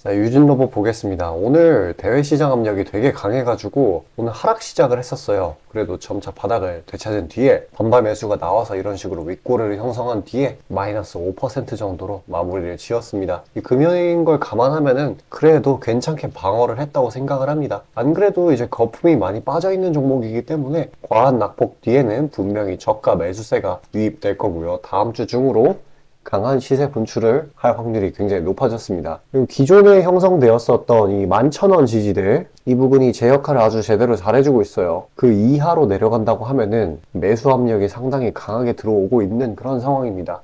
자, 유진로봇 보겠습니다. 오늘 대외 시장 압력이 되게 강해가지고 오늘 하락 시작을 했었어요. 그래도 점차 바닥을 되찾은 뒤에 반발 매수가 나와서 이런 식으로 윗꼬리를 형성한 뒤에 마이너스 5% 정도로 마무리를 지었습니다. 이 금요일인 걸 감안하면은 그래도 괜찮게 방어를 했다고 생각을 합니다. 안 그래도 이제 거품이 많이 빠져있는 종목이기 때문에 과한 낙폭 뒤에는 분명히 저가 매수세가 유입될 거고요. 다음 주 중으로 강한 시세 분출을 할 확률이 굉장히 높아졌습니다. 그리고 기존에 형성되었었던 이 11,000원 지지대, 이 부분이 제 역할을 아주 제대로 잘해주고 있어요. 그 이하로 내려간다고 하면은 매수 압력이 상당히 강하게 들어오고 있는 그런 상황입니다.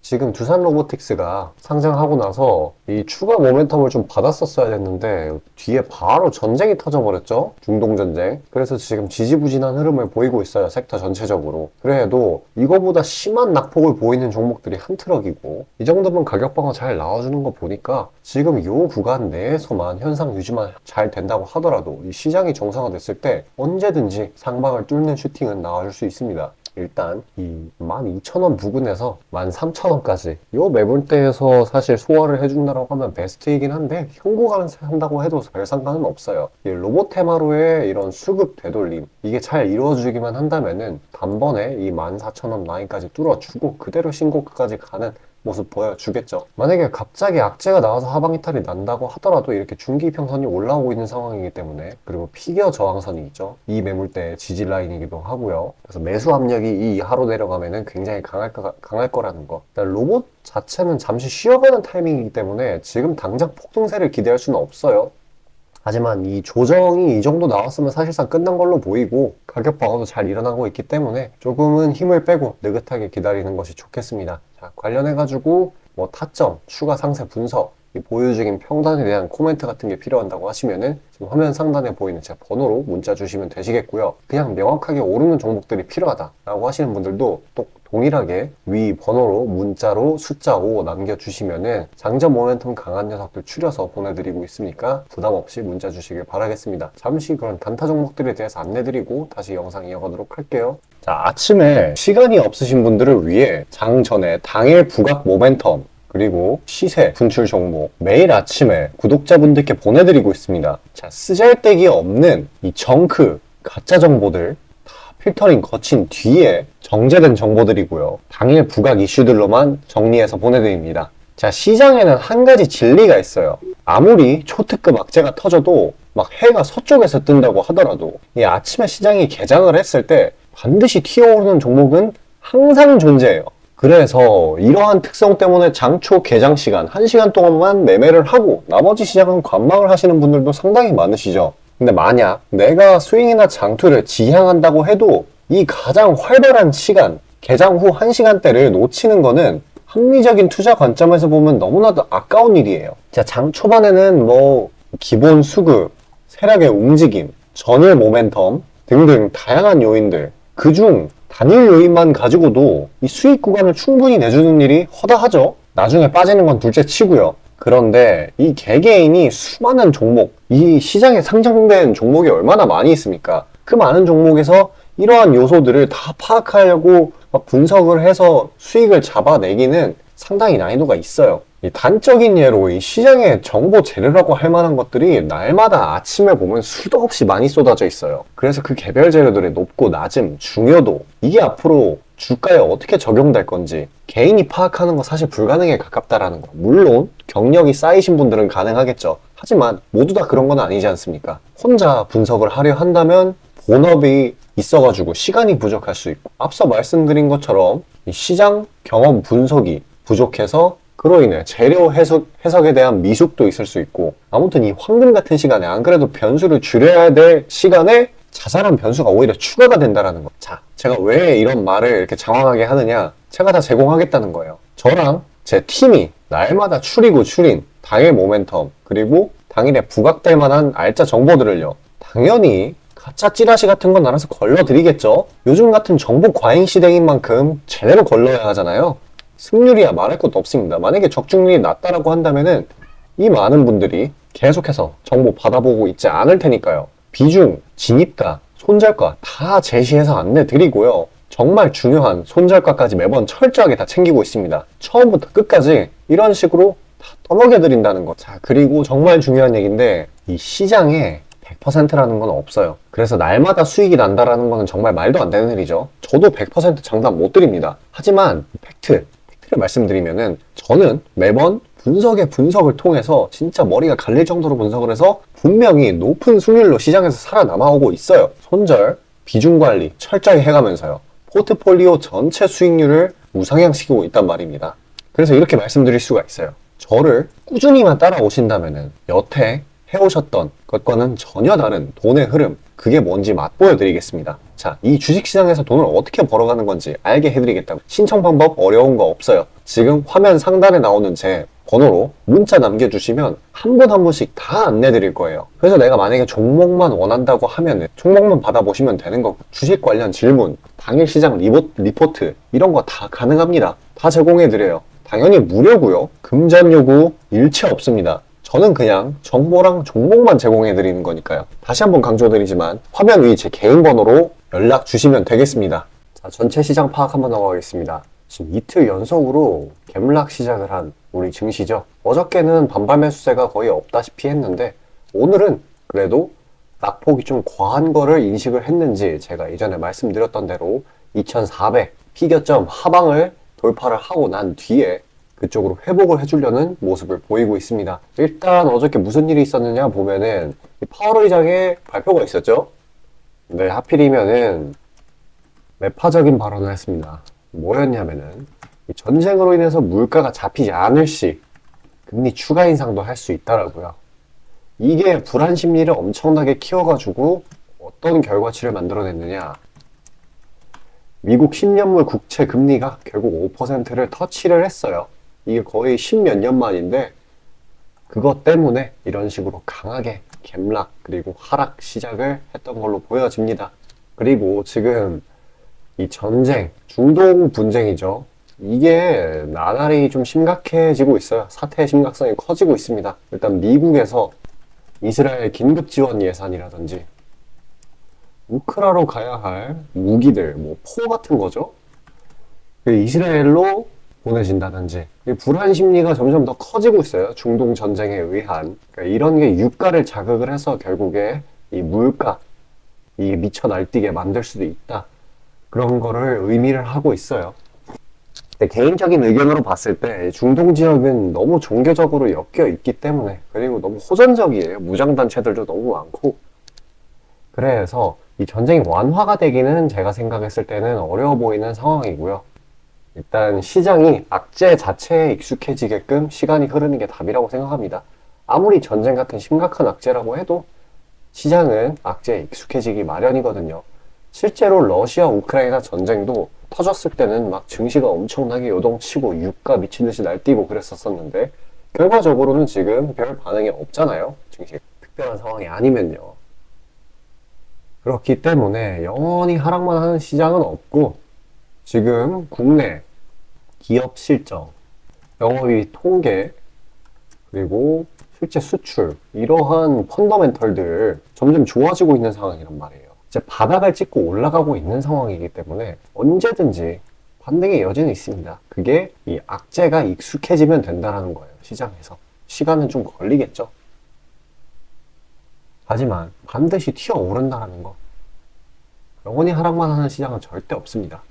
지금 두산로보틱스가 상장하고 나서 이 추가 모멘텀을 좀 받았었어야 됐는데 뒤에 바로 전쟁이 터져버렸죠. 중동전쟁. 그래서 지금 지지부진한 흐름을 보이고 있어요. 섹터 전체적으로. 그래도 이거보다 심한 낙폭을 보이는 종목들이 한 트럭이고 이 정도면 가격 방어 잘 나와주는 거 보니까 지금 이 구간 내에서만 현상 유지만 잘 된다고 하더라도 이 시장이 정상화됐을 때 언제든지 상방을 뚫는 슈팅은 나와줄 수 있습니다. 일단 이 12,000원 부근에서 13,000원까지 요 매물대에서 사실 소화를 해준다라고 하면 베스트이긴 한데 현구간을 한다고 해도 별 상관은 없어요. 이 로봇 테마로의 이런 수급 되돌림 이게 잘 이루어지기만 한다면은 단번에 이 14,000원 라인까지 뚫어주고 그대로 신고가까지 가는 모습 보여주겠죠. 만약에 갑자기 악재가 나와서 하방 이탈이 난다고 하더라도 이렇게 중기 이평선이 올라오고 있는 상황이기 때문에, 그리고 피겨 저항선이 있죠. 이 매물대의 지지 라인이기도 하고요. 그래서 매수 압력이 이 이하로 내려가면은 굉장히 강할 거라는 거. 로봇 자체는 잠시 쉬어가는 타이밍이기 때문에 지금 당장 폭등세를 기대할 수는 없어요. 하지만 이 조정이 이 정도 나왔으면 사실상 끝난 걸로 보이고 가격 방어도 잘 일어나고 있기 때문에 조금은 힘을 빼고 느긋하게 기다리는 것이 좋겠습니다. 자, 관련해가지고 뭐 타점, 추가 상세 분석, 이 보유 중인 평단에 대한 코멘트 같은 게 필요한다고 하시면은 지금 화면 상단에 보이는 제 번호로 문자 주시면 되시겠고요. 그냥 명확하게 오르는 종목들이 필요하다라고 하시는 분들도 또 동일하게 위 번호로 문자로 숫자 5 남겨주시면은 장전 모멘텀 강한 녀석들 추려서 보내드리고 있으니까 부담 없이 문자 주시길 바라겠습니다. 잠시 그런 단타 종목들에 대해서 안내드리고 다시 영상 이어가도록 할게요. 자, 아침에 시간이 없으신 분들을 위해 장 전에 당일 부각 모멘텀 그리고 시세 분출 종목 매일 아침에 구독자분들께 보내드리고 있습니다. 자, 쓰잘데기 없는 이 정크 가짜 정보들 다 필터링 거친 뒤에 정제된 정보들이고요. 당일 부각 이슈들로만 정리해서 보내드립니다. 자, 시장에는 한 가지 진리가 있어요. 아무리 초특급 악재가 터져도 막 해가 서쪽에서 뜬다고 하더라도 이 아침에 시장이 개장을 했을 때 반드시 튀어오르는 종목은 항상 존재해요. 그래서 이러한 특성 때문에 장초 개장 시간 1시간 동안만 매매를 하고 나머지 시장은 관망을 하시는 분들도 상당히 많으시죠. 근데 만약 내가 스윙이나 장투를 지향한다고 해도 이 가장 활발한 시간, 개장 후 1시간대를 놓치는 거는 합리적인 투자 관점에서 보면 너무나도 아까운 일이에요. 자, 장 초반에는 뭐 기본 수급, 세력의 움직임, 전일 모멘텀 등등 다양한 요인들, 그중 단일 요인만 가지고도 이 수익 구간을 충분히 내주는 일이 허다하죠. 나중에 빠지는 건 둘째 치고요. 그런데 이 개개인이 수많은 종목, 이 시장에 상장된 종목이 얼마나 많이 있습니까? 그 많은 종목에서 이러한 요소들을 다 파악하려고 분석을 해서 수익을 잡아내기는 상당히 난이도가 있어요. 이 단적인 예로 이 시장에 정보 재료라고 할 만한 것들이 날마다 아침에 보면 수도 없이 많이 쏟아져 있어요. 그래서 그 개별 재료들의 높고 낮음, 중요도, 이게 앞으로 주가에 어떻게 적용될 건지 개인이 파악하는 거 사실 불가능에 가깝다라는 거. 물론 경력이 쌓이신 분들은 가능하겠죠. 하지만 모두 다 그런 건 아니지 않습니까? 혼자 분석을 하려 한다면 본업이 있어가지고 시간이 부족할 수 있고, 앞서 말씀드린 것처럼 이 시장 경험 분석이 부족해서 그로 인해 재료 해석에 대한 미숙도 있을 수 있고, 아무튼 이 황금 같은 시간에 안 그래도 변수를 줄여야 될 시간에 자잘한 변수가 오히려 추가가 된다는 거. 자, 제가 왜 이런 말을 이렇게 장황하게 하느냐, 제가 다 제공하겠다는 거예요. 저랑 제 팀이 날마다 추리고 추린 당일 모멘텀 그리고 당일에 부각될 만한 알짜 정보들을요, 당연히 가짜 찌라시 같은 건 알아서 걸러드리겠죠. 요즘 같은 정보 과잉 시대인 만큼 제대로 걸러야 하잖아요. 승률이야 말할 것도 없습니다. 만약에 적중률이 낮다라고 한다면은 이 많은 분들이 계속해서 정보 받아보고 있지 않을 테니까요. 비중, 진입가, 손절가 다 제시해서 안내 드리고요. 정말 중요한 손절가까지 매번 철저하게 다 챙기고 있습니다. 처음부터 끝까지 이런 식으로 다 떠먹여드린다는 거. 자, 그리고 정말 중요한 얘기인데 이 시장에 100%라는 건 없어요. 그래서 날마다 수익이 난다라는 거는 정말 말도 안 되는 일이죠. 저도 100% 장담 못 드립니다. 하지만 팩트를 말씀드리면은 저는 매번 분석을 통해서 진짜 머리가 갈릴 정도로 분석을 해서 분명히 높은 수익률로 시장에서 살아남아오고 있어요. 손절, 비중 관리 철저히 해가면서요. 포트폴리오 전체 수익률을 우상향시키고 있단 말입니다. 그래서 이렇게 말씀드릴 수가 있어요. 저를 꾸준히만 따라오신다면은 여태 해오셨던 것과는 전혀 다른 돈의 흐름, 그게 뭔지 맛보여 드리겠습니다. 자, 이 주식시장에서 돈을 어떻게 벌어가는 건지 알게 해드리겠다고. 신청 방법 어려운 거 없어요. 지금 화면 상단에 나오는 제 번호로 문자 남겨주시면 한 분 한 분씩 다 안내드릴 거예요. 그래서 내가 만약에 종목만 원한다고 하면은 종목만 받아보시면 되는 거고, 주식 관련 질문, 당일 시장 리포트 이런 거 다 가능합니다. 다 제공해드려요. 당연히 무료고요. 금전 요구 일체 없습니다. 저는 그냥 정보랑 종목만 제공해드리는 거니까요. 다시 한번 강조드리지만 화면 위 제 개인 번호로 연락 주시면 되겠습니다. 자, 전체 시장 파악 한번 넘어가겠습니다. 지금 이틀 연속으로 갭락 시작을 한 우리 증시죠. 어저께는 반발 매수세가 거의 없다시피 했는데 오늘은 그래도 낙폭이 좀 과한 거를 인식을 했는지 제가 이전에 말씀드렸던 대로 2400 피겨점 하방을 돌파를 하고 난 뒤에 그쪽으로 회복을 해주려는 모습을 보이고 있습니다. 일단 어저께 무슨 일이 있었느냐 보면은 파월 의장의 발표가 있었죠. 네, 하필이면은 매파적인 발언을 했습니다. 뭐였냐면은 전쟁으로 인해서 물가가 잡히지 않을 시 금리 추가 인상도 할 수 있다라고요. 이게 불안 심리를 엄청나게 키워가지고 어떤 결과치를 만들어냈느냐. 미국 10년물 국채 금리가 결국 5%를 터치를 했어요. 이게 거의 10몇 년 만인데 그것 때문에 이런 식으로 강하게 갭락 그리고 하락 시작을 했던 걸로 보여집니다. 그리고 지금 이 전쟁, 중동 분쟁이죠. 이게 나날이 좀 심각해지고 있어요. 사태의 심각성이 커지고 있습니다. 일단 미국에서 이스라엘 긴급 지원 예산이라든지 우크라로 가야 할 무기들, 포 같은 거죠. 이스라엘로 보내진다든지 불안 심리가 점점 더 커지고 있어요. 중동 전쟁에 의한. 그러니까 이런 게 유가를 자극을 해서 결국에 이 물가 이게 미쳐 날뛰게 만들 수도 있다. 그런 거를 의미를 하고 있어요. 근데 개인적인 의견으로 봤을 때 중동 지역은 너무 종교적으로 엮여 있기 때문에, 그리고 너무 호전적이에요. 무장단체들도 너무 많고. 그래서 이 전쟁이 완화가 되기는 제가 생각했을 때는 어려워 보이는 상황이고요. 일단 시장이 악재 자체에 익숙해지게끔 시간이 흐르는 게 답이라고 생각합니다. 아무리 전쟁 같은 심각한 악재라고 해도 시장은 악재에 익숙해지기 마련이거든요. 실제로 러시아 우크라이나 전쟁도 터졌을 때는 막 증시가 엄청나게 요동치고 유가 미친 듯이 날뛰고 그랬었는데 결과적으로는 지금 별 반응이 없잖아요. 증시 특별한 상황이 아니면요. 그렇기 때문에 영원히 하락만 하는 시장은 없고, 지금 국내 기업 실적, 영업이익 통계, 그리고 실제 수출, 이러한 펀더멘털들 점점 좋아지고 있는 상황이란 말이에요. 이제 바닥을 찍고 올라가고 있는 상황이기 때문에 언제든지 반등의 여지는 있습니다. 그게 이 악재가 익숙해지면 된다는 거예요. 시장에서. 시간은 좀 걸리겠죠. 하지만 반드시 튀어오른다는 거. 영원히 하락만 하는 시장은 절대 없습니다.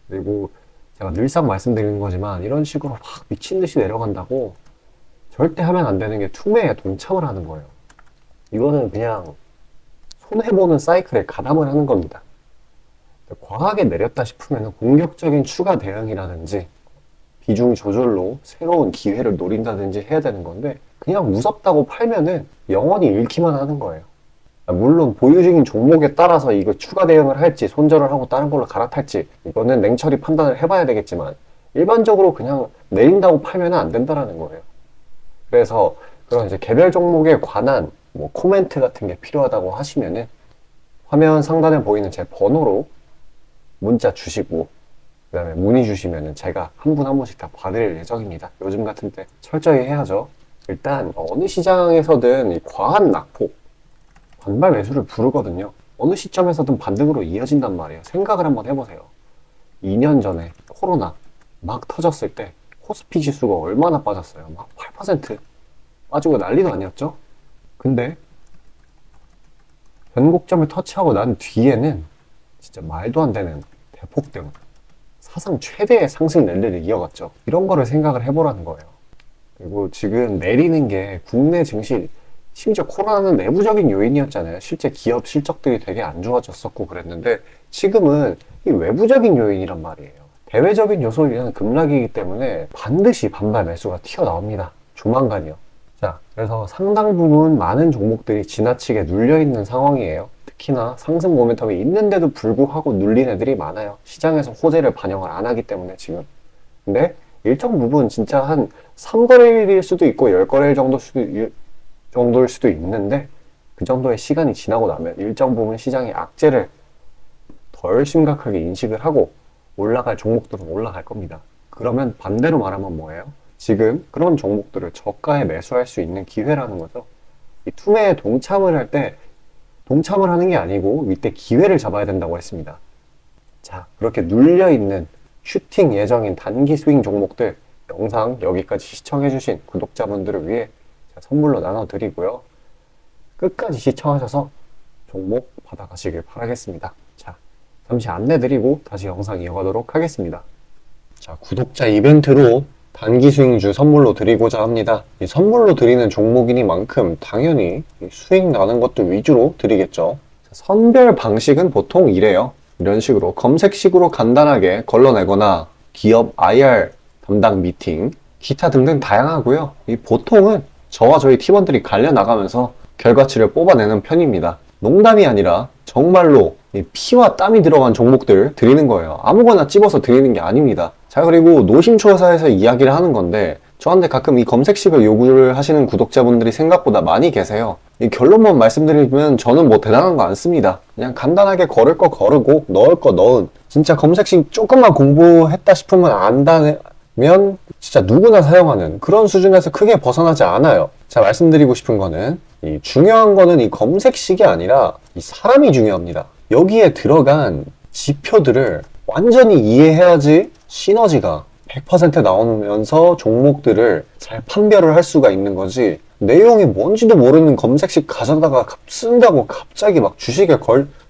그리고 제가 늘상 말씀드리는 거지만 이런 식으로 막 미친 듯이 내려간다고 절대 하면 안 되는 게 투매에 동참을 하는 거예요. 이거는 그냥 손해보는 사이클에 가담을 하는 겁니다. 과하게 내렸다 싶으면 공격적인 추가 대응이라든지 비중 조절로 새로운 기회를 노린다든지 해야 되는 건데, 그냥 무섭다고 팔면은 영원히 잃기만 하는 거예요. 물론 보유 중인 종목에 따라서 이거 추가 대응을 할지 손절을 하고 다른 걸로 갈아탈지 이거는 냉철히 판단을 해봐야 되겠지만, 일반적으로 그냥 내린다고 팔면 안 된다라는 거예요. 그래서 그런 이제 개별 종목에 관한 코멘트 같은 게 필요하다고 하시면은 화면 상단에 보이는 제 번호로 문자 주시고 그 다음에 문의 주시면은 제가 한 분 한 분씩 다 봐드릴 예정입니다. 요즘 같은 때 철저히 해야죠. 일단 어느 시장에서든 이 과한 낙폭, 반발 매수를 부르거든요. 어느 시점에서든 반등으로 이어진단 말이에요. 생각을 한번 해보세요. 2년 전에 코로나 막 터졌을 때 코스피 지수가 얼마나 빠졌어요. 막 8% 빠지고 난리도 아니었죠? 근데 변곡점을 터치하고 난 뒤에는 진짜 말도 안 되는 대폭등, 사상 최대의 상승 랠리를 이어갔죠. 이런 거를 생각을 해보라는 거예요. 그리고 지금 내리는 게 국내 증시, 심지어 코로나는 내부적인 요인이었잖아요. 실제 기업 실적들이 되게 안 좋아졌었고 그랬는데 지금은 이 외부적인 요인이란 말이에요. 대외적인 요소이란 급락이기 때문에 반드시 반발 매수가 튀어나옵니다. 조만간이요. 자, 그래서 상당 부분 많은 종목들이 지나치게 눌려있는 상황이에요. 특히나 상승 모멘텀이 있는데도 불구하고 눌린 애들이 많아요. 시장에서 호재를 반영을 안 하기 때문에 지금. 근데 일정 부분 진짜 한 3거래일일 수도 있고 10거래일 정도일 수도 있는데 그 정도의 시간이 지나고 나면 일정 부분 시장의 악재를 덜 심각하게 인식을 하고 올라갈 종목들은 올라갈 겁니다. 그러면 반대로 말하면 뭐예요? 지금 그런 종목들을 저가에 매수할 수 있는 기회라는 거죠. 이 투매에 동참을 할 때 동참을 하는 게 아니고 이때 기회를 잡아야 된다고 했습니다. 자, 그렇게 눌려있는 슈팅 예정인 단기 스윙 종목들 영상 여기까지 시청해주신 구독자분들을 위해 선물로 나눠드리고요. 끝까지 시청하셔서 종목 받아가시길 바라겠습니다. 자, 잠시 안내드리고 다시 영상 이어가도록 하겠습니다. 자, 구독자 이벤트로 단기 수익주 선물로 드리고자 합니다. 이 선물로 드리는 종목이니만큼 당연히 수익 나는 것들 위주로 드리겠죠. 자, 선별 방식은 보통 이래요. 이런 식으로 검색식으로 간단하게 걸러내거나 기업 IR 담당 미팅, 기타 등등 다양하고요. 이 보통은 저와 저희 팀원들이 갈려나가면서 결과치를 뽑아내는 편입니다. 농담이 아니라 정말로 피와 땀이 들어간 종목들 드리는 거예요. 아무거나 찝어서 드리는 게 아닙니다. 자, 그리고 노심초사에서 이야기를 하는 건데 저한테 가끔 이 검색식을 요구를 하시는 구독자분들이 생각보다 많이 계세요. 이 결론만 말씀드리면 저는 뭐 대단한 거 안 씁니다. 그냥 간단하게 걸을 거 거르고 넣을 거 넣은, 진짜 검색식 조금만 공부했다 싶으면 안다면 진짜 누구나 사용하는 그런 수준에서 크게 벗어나지 않아요. 자, 말씀드리고 싶은 거는 이 중요한 거는 이 검색식이 아니라 이 사람이 중요합니다. 여기에 들어간 지표들을 완전히 이해해야지 시너지가 100% 나오면서 종목들을 잘 판별을 할 수가 있는 거지, 내용이 뭔지도 모르는 검색식 가져다가 쓴다고 갑자기 막 주식에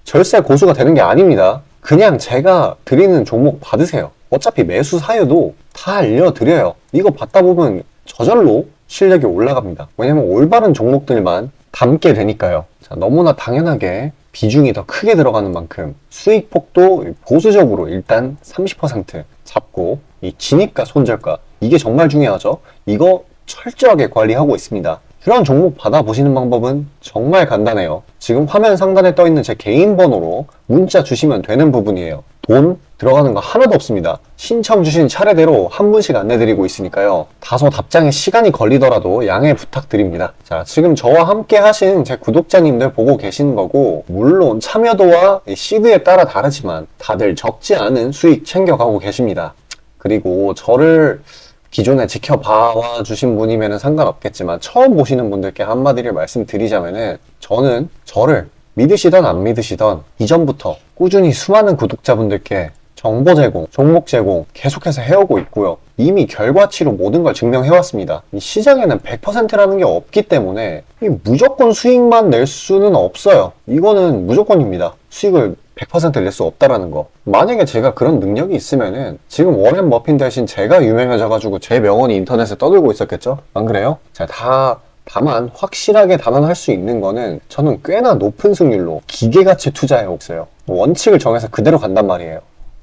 절세 고수가 되는 게 아닙니다. 그냥 제가 드리는 종목 받으세요. 어차피 매수 사유도 다 알려드려요. 이거 받다 보면 저절로 실력이 올라갑니다. 왜냐면 올바른 종목들만 담게 되니까요. 자, 너무나 당연하게 비중이 더 크게 들어가는 만큼 수익폭도 보수적으로 일단 30% 잡고, 이 진입가 손절가, 이게 정말 중요하죠. 이거 철저하게 관리하고 있습니다. 그런 종목 받아보시는 방법은 정말 간단해요. 지금 화면 상단에 떠있는 제 개인 번호로 문자 주시면 되는 부분이에요. 돈 들어가는 거 하나도 없습니다. 신청 주신 차례대로 한 분씩 안내드리고 있으니까요. 다소 답장에 시간이 걸리더라도 양해 부탁드립니다. 자, 지금 저와 함께 하신 제 구독자님들 보고 계시는 거고, 물론 참여도와 시드에 따라 다르지만 다들 적지 않은 수익 챙겨가고 계십니다. 그리고 저를 기존에 지켜봐 주신 분이면 상관없겠지만 처음 보시는 분들께 한마디를 말씀드리자면은, 저는 저를 믿으시던 안 믿으시던 이전부터 꾸준히 수많은 구독자분들께 정보 제공, 종목 제공 계속해서 해오고 있고요. 이미 결과치로 모든 걸 증명해왔습니다. 이 시장에는 100%라는 게 없기 때문에 무조건 수익만 낼 수는 없어요. 이거는 무조건입니다. 수익을 100% 낼 수 없다라는 거. 만약에 제가 그런 능력이 있으면은 지금 워렌 버핏 대신 제가 유명해져가지고 제 명언이 인터넷에 떠들고 있었겠죠? 안 그래요? 자, 다만 확실하게 단언할 수 있는 거는 저는 꽤나 높은 승률로 기계같이 투자해 있어요. 원칙을 정해서 그대로 간단 말이에요.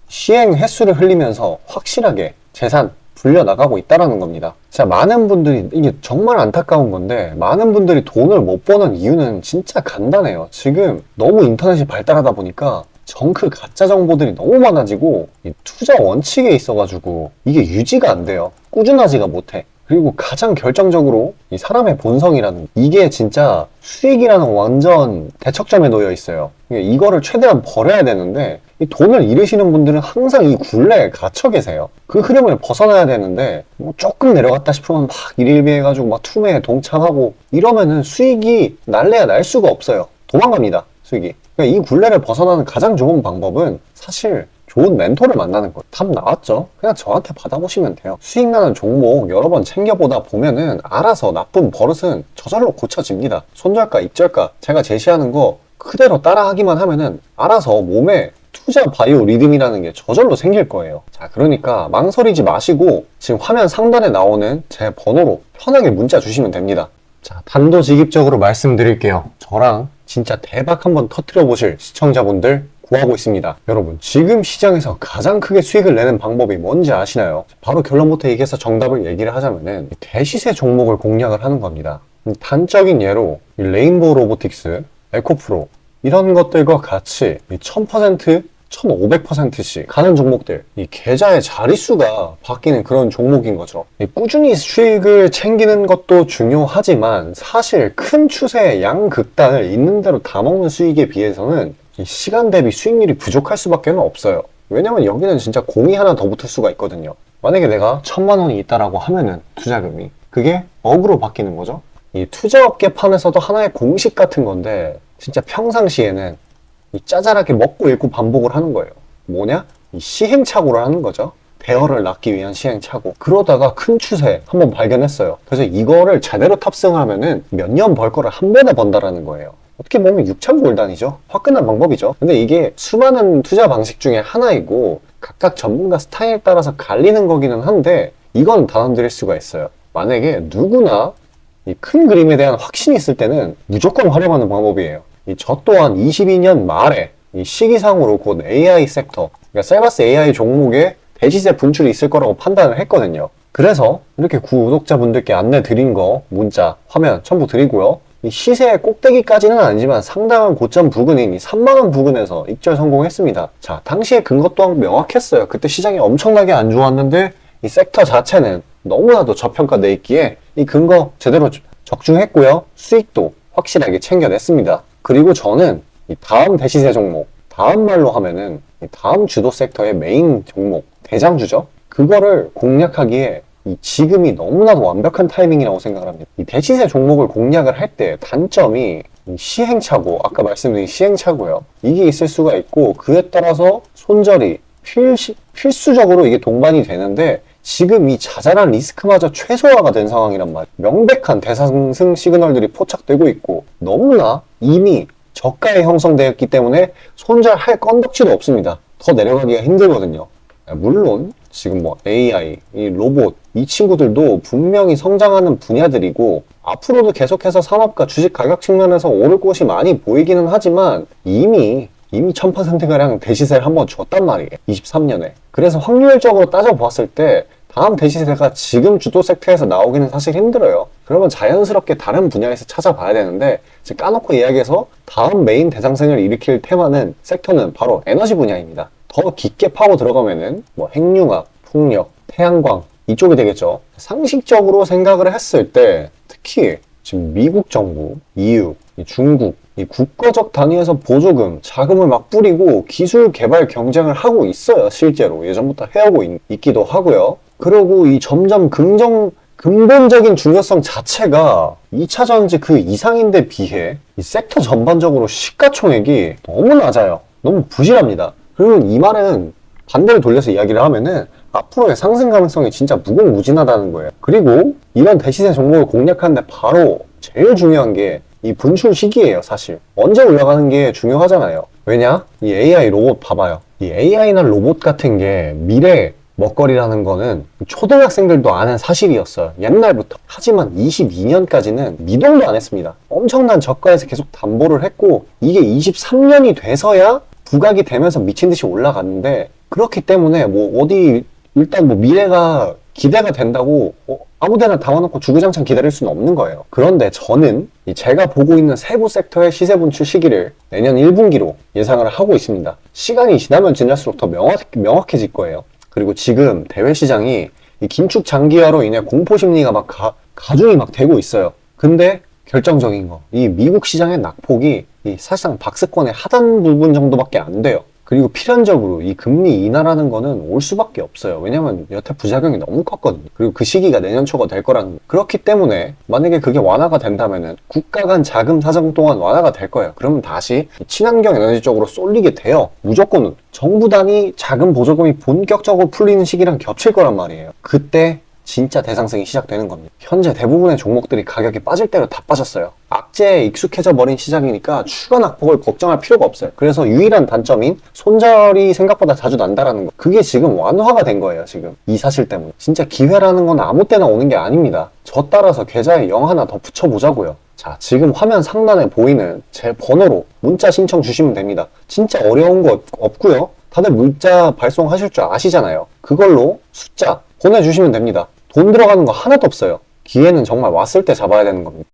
시행 횟수를 흘리면서 확실하게 재산 불려나가고 있다는 겁니다. 자, 많은 분들이, 이게 정말 안타까운 건데, 많은 분들이 돈을 못 버는 이유는 진짜 간단해요. 지금 너무 인터넷이 발달하다 보니까 정크 가짜 정보들이 너무 많아지고 이 투자 원칙에 있어가지고 이게 유지가 안 돼요. 꾸준하지가 못해. 그리고 가장 결정적으로 이 사람의 본성이라는, 이게 진짜 수익이라는 완전 대척점에 놓여 있어요. 이거를 최대한 버려야 되는데, 이 돈을 잃으시는 분들은 항상 이 굴레에 갇혀 계세요. 그 흐름을 벗어나야 되는데 뭐 조금 내려갔다 싶으면 막 일일비해가지고 막 투매에 동참하고 이러면은 수익이 날래야 날 수가 없어요. 도망갑니다, 수익이. 그러니까 이 굴레를 벗어나는 가장 좋은 방법은 사실 좋은 멘토를 만나는 거예요. 답 나왔죠? 그냥 저한테 받아보시면 돼요. 수익 나는 종목 여러 번 챙겨보다 보면은 알아서 나쁜 버릇은 저절로 고쳐집니다. 손절가, 입절가 제가 제시하는 거 그대로 따라하기만 하면은 알아서 몸에 투자 바이오 리듬이라는 게 저절로 생길 거예요. 자, 그러니까 망설이지 마시고 지금 화면 상단에 나오는 제 번호로 편하게 문자 주시면 됩니다. 자, 단도직입적으로 말씀드릴게요. 저랑 진짜 대박 한번 터뜨려 보실 시청자분들 구하고 있습니다. 여러분, 지금 시장에서 가장 크게 수익을 내는 방법이 뭔지 아시나요? 바로 결론부터 얘기해서 정답을 얘기를 하자면은 대시세 종목을 공략을 하는 겁니다. 단적인 예로 레인보우 로보틱스, 에코프로 이런 것들과 같이 1000%, 1500%씩 가는 종목들, 이 계좌의 자릿수가 바뀌는 그런 종목인 거죠. 꾸준히 수익을 챙기는 것도 중요하지만 사실 큰 추세의 양극단을 있는 대로 다 먹는 수익에 비해서는 이 시간 대비 수익률이 부족할 수밖에 없어요. 왜냐면 여기는 진짜 공이 하나 더 붙을 수가 있거든요. 만약에 내가 1000만 원이 있다라고 하면은 투자금이 그게 억으로 바뀌는 거죠. 이 투자업계판에서도 하나의 공식 같은 건데 진짜 평상시에는 이 짜잘하게 먹고 읽고 반복을 하는 거예요. 뭐냐? 이 시행착오를 하는 거죠. 대어를 낳기 위한 시행착오. 그러다가 큰 추세 한번 발견했어요. 그래서 이거를 제대로 탑승하면은 몇 년 벌 거를 한 번에 번다라는 거예요. 어떻게 보면 육천골단이죠. 화끈한 방법이죠. 근데 이게 수많은 투자 방식 중에 하나이고 각각 전문가 스타일에 따라서 갈리는 거기는 한데 이건 단언드릴 수가 있어요. 만약에 누구나 이 큰 그림에 대한 확신이 있을 때는 무조건 활용하는 방법이에요. 저 또한 22년 말에 이 시기상으로 곧 AI 섹터, 그러니까 셀바스 AI 종목에 대시세 분출이 있을 거라고 판단을 했거든요. 그래서 이렇게 구독자분들께 안내 드린 거 문자, 화면 첨부 드리고요. 이 시세의 꼭대기까지는 아니지만 상당한 고점 부근인 이 3만원 부근에서 익절 성공했습니다. 자, 당시에 근거 또한 명확했어요. 그때 시장이 엄청나게 안 좋았는데 이 섹터 자체는 너무나도 저평가돼 있기에 이 근거 제대로 적중했고요. 수익도 확실하게 챙겨냈습니다. 그리고 저는 이 다음 대시세 종목, 다음 말로 하면은 이 다음 주도 섹터의 메인 종목, 대장주죠. 그거를 공략하기에 이 지금이 너무나도 완벽한 타이밍이라고 생각을 합니다. 이 대시세 종목을 공략을 할 때 단점이 이 시행착오, 아까 말씀드린 시행착오요. 이게 있을 수가 있고 그에 따라서 손절이 필수적으로 이게 동반이 되는데 지금 이 자잘한 리스크마저 최소화가 된 상황이란 말이에요. 명백한 대상승 시그널들이 포착되고 있고 너무나 이미 저가에 형성되었기 때문에 손절할 건덕지도 없습니다. 더 내려가기가 힘들거든요. 물론 지금 뭐 AI, 이 로봇 이 친구들도 분명히 성장하는 분야들이고 앞으로도 계속해서 산업과 주식 가격 측면에서 오를 곳이 많이 보이기는 하지만 이미 1000%가량 대시세를 한번 줬단 말이에요. 23년에. 그래서 확률적으로 따져보았을 때 다음 대시세가 지금 주도 섹터에서 나오기는 사실 힘들어요. 그러면 자연스럽게 다른 분야에서 찾아봐야 되는데 지금 까놓고 이야기해서 다음 메인 대상승을 일으킬 테마는 섹터는 바로 에너지 분야입니다. 더 깊게 파고 들어가면은 뭐 핵융합, 풍력, 태양광 이쪽이 되겠죠. 상식적으로 생각을 했을 때 특히 지금 미국 정부, EU, 중국 이 국가적 단위에서 보조금, 자금을 막 뿌리고 기술 개발 경쟁을 하고 있어요. 실제로 예전부터 해오고 있기도 하고요. 그리고 이 점점 근본적인 중요성 자체가 2차 전지 그 이상인데 비해 이 섹터 전반적으로 시가총액이 너무 낮아요. 너무 부실합니다. 그러면 이 말은 반대로 돌려서 이야기를 하면은 앞으로의 상승 가능성이 진짜 무궁무진하다는 거예요. 그리고 이런 대시세 종목을 공략하는데 바로 제일 중요한 게 이 분출 시기예요. 사실 언제 올라가는 게 중요하잖아요. 왜냐? 이 AI 로봇 봐봐요. 이 AI나 로봇 같은 게 미래 먹거리라는 거는 초등학생들도 아는 사실이었어요. 옛날부터. 하지만 22년까지는 미동도 안 했습니다. 엄청난 저가에서 계속 담보를 했고 이게 23년이 돼서야 부각이 되면서 미친 듯이 올라갔는데 그렇기 때문에 뭐 어디 일단 뭐 미래가 기대가 된다고 아무데나 담아놓고 주구장창 기다릴 수는 없는 거예요. 그런데 저는 제가 보고 있는 세부 섹터의 시세 분출 시기를 내년 1분기로 예상을 하고 있습니다. 시간이 지나면 지날수록 더 명확해질 거예요. 그리고 지금 대외 시장이 이 긴축 장기화로 인해 공포 심리가 막 가중이 막 되고 있어요. 근데 결정적인 거, 이 미국 시장의 낙폭이 이 사실상 박스권의 하단 부분 정도밖에 안 돼요. 그리고 필연적으로 이 금리 인하라는 거는 올 수밖에 없어요. 왜냐면 여태 부작용이 너무 컸거든요. 그리고 그 시기가 내년 초가 될 거라는 거. 그렇기 때문에 만약에 그게 완화가 된다면은 국가 간 자금 사정 또한 완화가 될 거예요. 그러면 다시 친환경 에너지 쪽으로 쏠리게 돼요. 무조건 정부 단위 자금 보조금이 본격적으로 풀리는 시기랑 겹칠 거란 말이에요. 그때 진짜 대상승이 시작되는 겁니다. 현재 대부분의 종목들이 가격이 빠질 대로 다 빠졌어요. 악재에 익숙해져 버린 시장이니까 추가 낙폭을 걱정할 필요가 없어요. 그래서 유일한 단점인 손절이 생각보다 자주 난다라는 거. 그게 지금 완화가 된 거예요, 지금. 이 사실 때문에. 진짜 기회라는 건 아무 때나 오는 게 아닙니다. 저 따라서 계좌에 0 하나 더 붙여보자고요. 자, 지금 화면 상단에 보이는 제 번호로 문자 신청 주시면 됩니다. 진짜 어려운 거 없고요. 다들 문자 발송하실 줄 아시잖아요. 그걸로 숫자 보내주시면 됩니다. 돈 들어가는 거 하나도 없어요. 기회는 정말 왔을 때 잡아야 되는 겁니다.